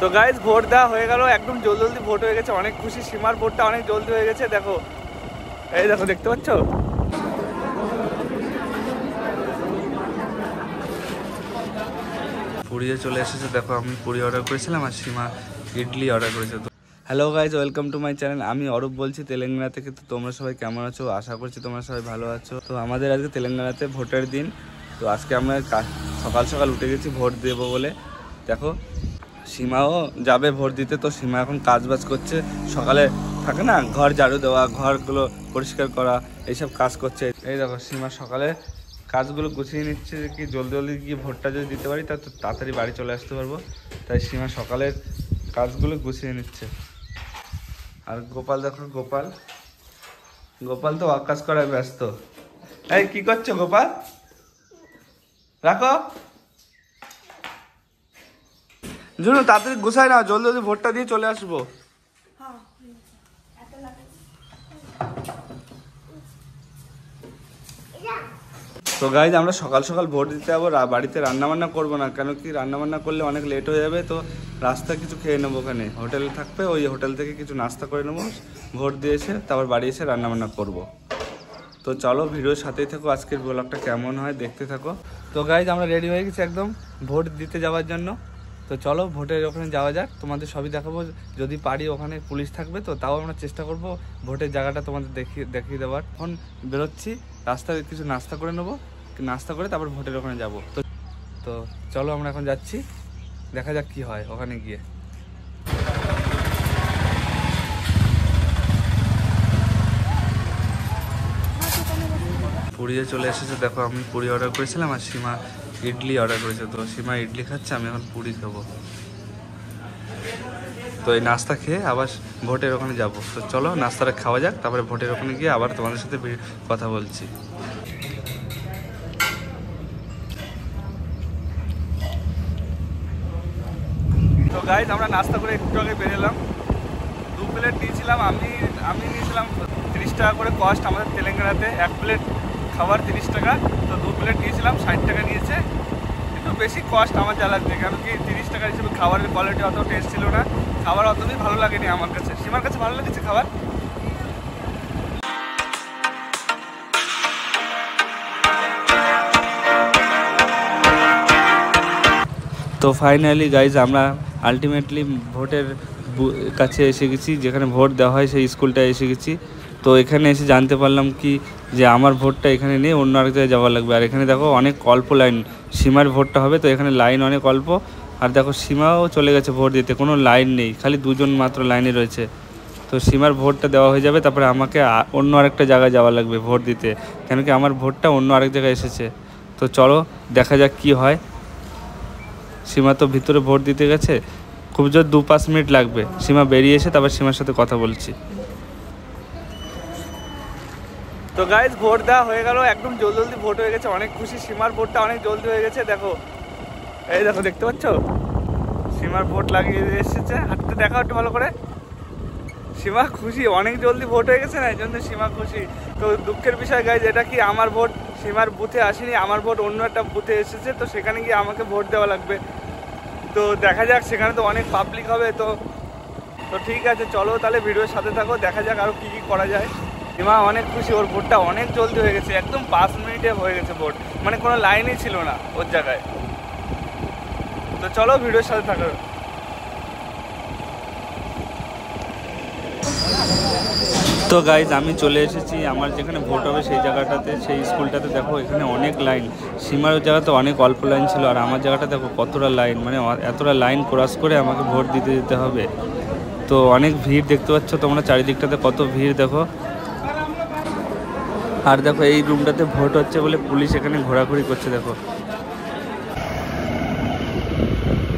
তো guys vote দেওয়া হয়ে গেল, একদম জলদি ভোট হয়ে গেছে, অনেক খুশি। সীমার ভোটটা অনেক জলদি হয়ে গেছে, দেখো এই দেখো, দেখতে পাচ্ছ? পুরিয়ে চলে এসেছে, দেখো আমি পুরি অর্ডার করেছিলাম আর সীমা ইডলি অর্ডার করেছে। তো hello guys, welcome to my channel. আমি অরূপ বলছি তেলেঙ্গানা থেকে। তো তোমরা সবাই কেমন আছো? আশা করছি তোমরা সবাই ভালো আছো। তো আমাদের আজকে তেলেঙ্গানাতে ভোটের দিন। তো আজকে আমরা সকাল সকাল উঠে গেছি ভোট দেবো বলে। দেখো সীমাও যাবে ভোট দিতে। তো সীমা এখন কাজবাজ করছে, সকালে থাকে না ঘর ঝাড়ু দেওয়া, ঘরগুলো পরিষ্কার করা, এইসব কাজ করছে। এই দেখো সীমা সকালে কাজগুলো গুছিয়ে নিচ্ছে যে কি জলদি জলদি গিয়ে ভোটটা যদি দিতে পারি তা তো তাড়াতাড়ি বাড়ি চলে আসতে পারবো। তাই সীমা সকালের কাজগুলো গুছিয়ে নিচ্ছে। আর গোপাল দেখো, গোপাল তো কাজ করায় ব্যস্ত। এই কি করছো গোপাল? রাখো জুনু, তাড়াতাড়ি গুছাই না, জলদি জলদি ভোটটা দিয়ে চলে আসবো। তো গাইজ আমরা সকাল সকাল ভোট দিতে যাবো, বাড়িতে রান্নাবান্না করবো না, কেন কি রান্নাবান্না করলে অনেক লেট হয়ে যাবে। তো রাস্তায় কিছু খেয়ে নেবো, ওখানে হোটেল থাকবে, ওই হোটেল থেকে কিছু নাস্তা করে নেবো, ভোট দিয়ে এসে তারপর বাড়ি এসে রান্নাবান্না করবো। তো চলো ভিডিওর সাথেই থাকো, আজকের ব্লগটা কেমন হয় দেখতে থাকো। তো গাইজ আমরা রেডি হয়ে গেছি একদম ভোট দিতে যাওয়ার জন্য। তো চলো ভোটের ওখানে যাওয়া যাক, তোমাদের সবই দেখাবো। যদি পারি ওখানে পুলিশ থাকবে, তো তাও আমরা চেষ্টা করবো ভোটের জায়গাটা তোমাদের দেখিয়ে দেওয়ার। এখন বেরোচ্ছি, রাস্তায় কিছু নাস্তা করে নেবো, নাস্তা করে তারপর ভোটের ওখানে যাবো। তো চলো আমরা এখন যাচ্ছি, দেখা যাক কি হয় ওখানে গিয়ে। পুরিয়ে চলে এসেছে, দেখো আমি পুরি অর্ডার করেছিলাম আর সীমা ইডলি অর্ডার করেছে। তো সীমা ইডলি খাচ্ছে, আমি এখন পুরি খাবো। তো এই নাস্তা খেয়ে আবার ভোটের ওখানে যাব। তো চলো নাস্তাটা খাওয়া যাক, তারপরে ভোটের ওখানে গিয়ে আবার তোমাদের সাথে কথা বলছি। তো গাইজ আমরা নাস্তা করে একটু আগে বেরোলাম, 2 প্লেট নিয়েছিলাম। আমি নিয়েছিলাম 30 টাকা করে কস্ট আমাদের তেলেঙ্গানাতে, 1 প্লেট খাবার 30 টাকা। তো 2 প্লেট নিয়েছিলাম, 60 টাকা নিয়েছে। একটু বেশি কস্ট আমার যা লাগছে, কারণ কি 30 টাকা হিসেবে খাবারের কোয়ালিটি অত টেস্ট ছিল না, খাবার অতটাই ভালো লাগেনি আমার কাছে। সীমার কাছে ভালো লেগেছে খাবার। তো ফাইনালি গাইজ আমরা আলটিমেটলি ভোটের কাছে এসে গেছি, যেখানে ভোট দেওয়া হয় সেই স্কুলটায় এসে গেছি। তো এখানে এসে জানতে পারলাম কি যে আমার ভোটটা এখানে নেই, অন্য আরেক জায়গায় যাওয়া লাগবে। আর এখানে দেখো অনেক অল্প লাইন, সীমার ভোটটা হবে তো এখানে লাইন অনেক অল্প। আর দেখো সীমাও চলে গেছে ভোট দিতে, কোনো লাইন নেই, খালি 2 জন মাত্র লাইনে রয়েছে। তো সীমার ভোটটা দেওয়া হয়ে যাবে, তারপরে আমাকে অন্য আরেকটা জায়গায় যাওয়া লাগবে ভোট দিতে, কেন কি আমার ভোটটা অন্য আরেক জায়গায় এসেছে। তো চলো দেখা যাক কি হয়। সীমা তো ভিতরে ভোট দিতে গেছে, খুব জোর 2-5 মিনিট লাগবে। সীমা বেরিয়ে এসে তারপর সীমার সাথে কথা বলছি। তো গাইজ ভোট দেওয়া হয়ে গেল, একদম জলদি ভোট হয়ে গেছে, অনেক খুশি। সীমার ভোটটা অনেক জলদি হয়ে গেছে, দেখো এই দেখো, দেখতে পাচ্ছ? সীমার ভোট লাগিয়ে এসেছে, হাতটা দেখা একটু ভালো করে। সীমা খুশি, অনেক জলদি ভোট হয়ে গেছে না, এই জন্য সীমা খুশি। তো দুঃখের বিষয় গাইজ এটা কি, আমার ভোট সীমার বুথে আসেনি, আমার ভোট অন্য একটা বুথে এসেছে। তো সেখানে গিয়ে আমাকে ভোট দেওয়া লাগবে। তো দেখা যাক, সেখানে তো অনেক পাবলিক হবে। তো ঠিক আছে, চলো তাহলে ভিডিওর সাথে থাকো, দেখা যাক আরও কী করা যায়। সীমা অনেক খুশি, ওর ভোটটা অনেক জলদি হয়ে গেছে, একদম 5 মিনিটে হয়ে গেছে ভোট, মানে কোনো লাইনই ছিল না ওর জায়গায়। তো চলো ভিডিওর সাথে থাকো। তো গাইজ আমি চলে এসেছি আমার যেখানে ভোট হবে সেই জায়গাটাতে, সেই স্কুলটাতে। দেখো এখানে অনেক লাইন, সীমার জায়গাতে অনেক অল্প লাইন ছিল, আর আমার জায়গাটা দেখো কতটা লাইন, মানে এতটা লাইন ক্রস করে আমাকে ভোট দিতে যেতে হবে। তো অনেক ভিড় দেখতে পাচ্ছ তোমরা, চারিদিকটাতে কত ভিড় দেখো। আর দেখো এই রুমটাতে ভোট হচ্ছে বলে পুলিশ এখানে ঘোরাঘুরি করছে, দেখো।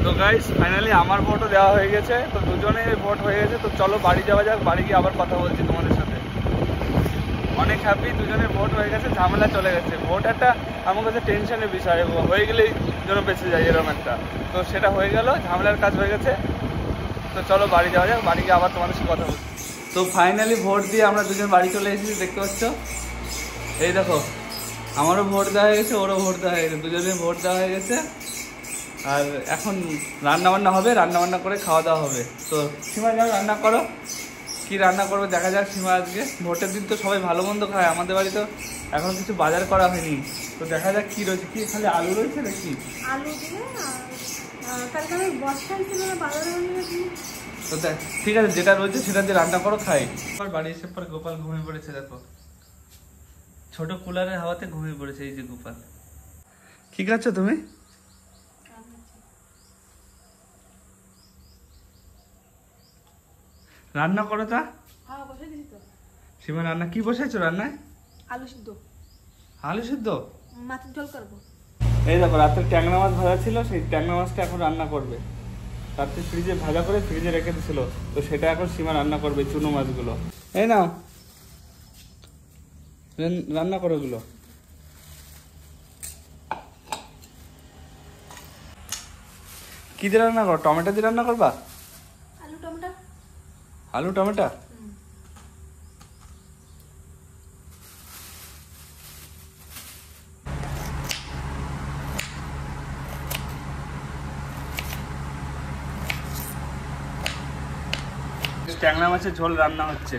তো গাইস ফাইনালি আমার ভোটও দেওয়া হয়ে গেছে, তো দুজনের ভোট হয়ে গেছে। তো চলো বাড়ি যাওয়া যাক, বাড়ি গিয়ে আবার কথা বলছি তোমাদের সাথে। অনেক হ্যাপি, দুজনের ভোট হয়ে গেছে, ঝামেলা চলে গেছে। ভোট একটা আমার কাছে টেনশনের বিষয়, হয়ে গেলেই যেন বেঁচে যায় এরকম একটা। তো সেটা হয়ে গেল, ঝামেলার কাজ হয়ে গেছে। তো চলো বাড়ি যাওয়া যাক, বাড়ি গিয়ে আবার তোমাদের সাথে কথা বলছি। তো ফাইনালি ভোট দিয়ে আমরা দুজন বাড়ি চলে এসেছি, দেখতে পাচ্ছ। এই দেখো আমারও ভোট দেওয়া হয়ে গেছে, ওরও ভোট দেওয়া হয়ে গেছে, দুজনের ভোট দেওয়া হয়ে গেছে। আর এখন রান্না বান্না হবে, রান্না বান্না করে খাওয়া দাওয়া হবে। তো সীমা যাও রান্না করো, কি রান্না করবে দেখা যাক। সীমা আজকে ভোটের দিন তো সবাই ভালো মন্দ খায়, আমাদের বাড়ি তো এখন কিছু বাজার করা হয়নি, তো দেখা যাক কি রয়েছে। কি খালি আলু রয়েছে নাকি? আলু দিয়ে কালকে আমি বস্তায় ছিল না বাজারে নিয়ে। তো ঠিক আছে, যেটা রয়েছে সেটা দিয়ে রান্না করো, খাই। আবার বাড়ি এসে পর গোপাল ঘুমিয়ে পড়েছে, দেখো ছোট কুলারের হাওয়াতে ঘুমিয়ে পড়েছে এই যে গোপাল। কি খাচ্ছ তুমি? রান্না করো তা। হ্যাঁ বসে দিছি তো। সীমা রান্না কি বসাইছো রান্নায়? আলু সিদ্ধ। আলু সিদ্ধ? মাছের ঝোল করবো। এই দেখো রাতের ট্যাংরা মাছ ভাজা ছিল, সেই ট্যাংরা মাছটা এখন রান্না করবে। রাত্রে ফ্রিজে ভাজা করে ফ্রিজে রেখে দিয়েছিল, তো সেটা এখন সীমা রান্না করবে, চুনো মাছগুলো। এই নাও রান্না করো এগুলো। কি দিয়ে রান্না করো? টমেটো দিয়ে রান্না করবা? আলু টমেটো। আলু টমেটো? ট্যাংরা মাছের ঝোল রান্না হচ্ছে।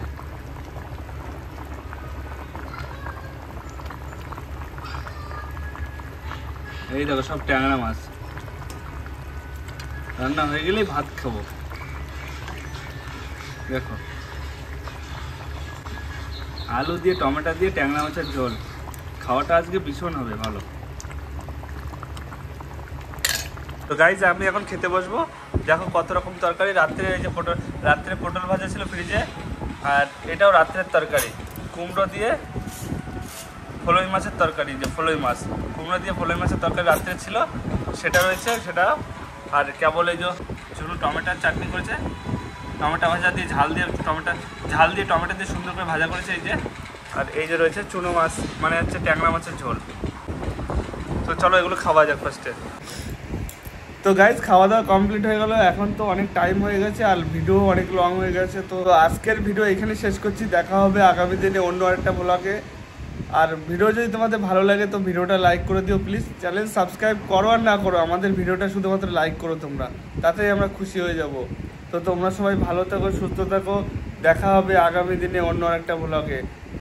এই দেখো সব ট্যাংরা মাছ রান্না হয়ে গেলেই ভাত খাবো। দেখো আলু দিয়ে টমেটো দিয়ে ট্যাংরা মাছের ঝোল, খাওয়াটা আজকে ভীষণ হবে ভালো। তো গাইজ আমি এখন খেতে বসবো। দেখো কত রকম তরকারি, রাত্রে এই যে রাত্রে পটল ভাজা ছিল ফ্রিজে, আর এটাও রাত্রের তরকারি, কুমড়ো দিয়ে ফলই মাছের তরকারি, যে ফলই মাছ কুমড়ো দিয়ে ফলই মাছের তরকারি রাত্রে ছিল, সেটা রয়েছে সেটা। আর কেবল এই যে শুধু টমেটোর চাটনি করেছে, টমেটো ভাজা দিয়ে ঝাল দিয়ে টমেটো দিয়ে সুন্দর করে ভাজা করেছে এই যে। আর এই যে রয়েছে চুনো মাছ, মানে হচ্ছে ট্যাংরা মাছের ঝোল। তো চলো এগুলো খাওয়া যাক ফার্স্টে। তো গাইজ খাওয়া দাওয়া কমপ্লিট হয়ে গেল, এখন তো অনেক টাইম হয়ে গেছে আর ভিডিও অনেক লং হয়ে গেছে। তো আজকের ভিডিও এখানে শেষ করছি, দেখা হবে আগামী দিনে অন্য আরেকটা ব্লগে। আর ভিডিও যদি তোমাদের ভালো লাগে তো ভিডিওটা লাইক করে দিও প্লিজ। চ্যানেল সাবস্ক্রাইব করো আর না করো, আমাদের ভিডিওটা শুধুমাত্র লাইক করো তোমরা, তাতেই আমরা খুশি হয়ে যাব। তো তোমরা সবাই ভালো থাকো, সুস্থ থাকো, দেখা হবে আগামী দিনে অন্য আরেকটা ব্লগে।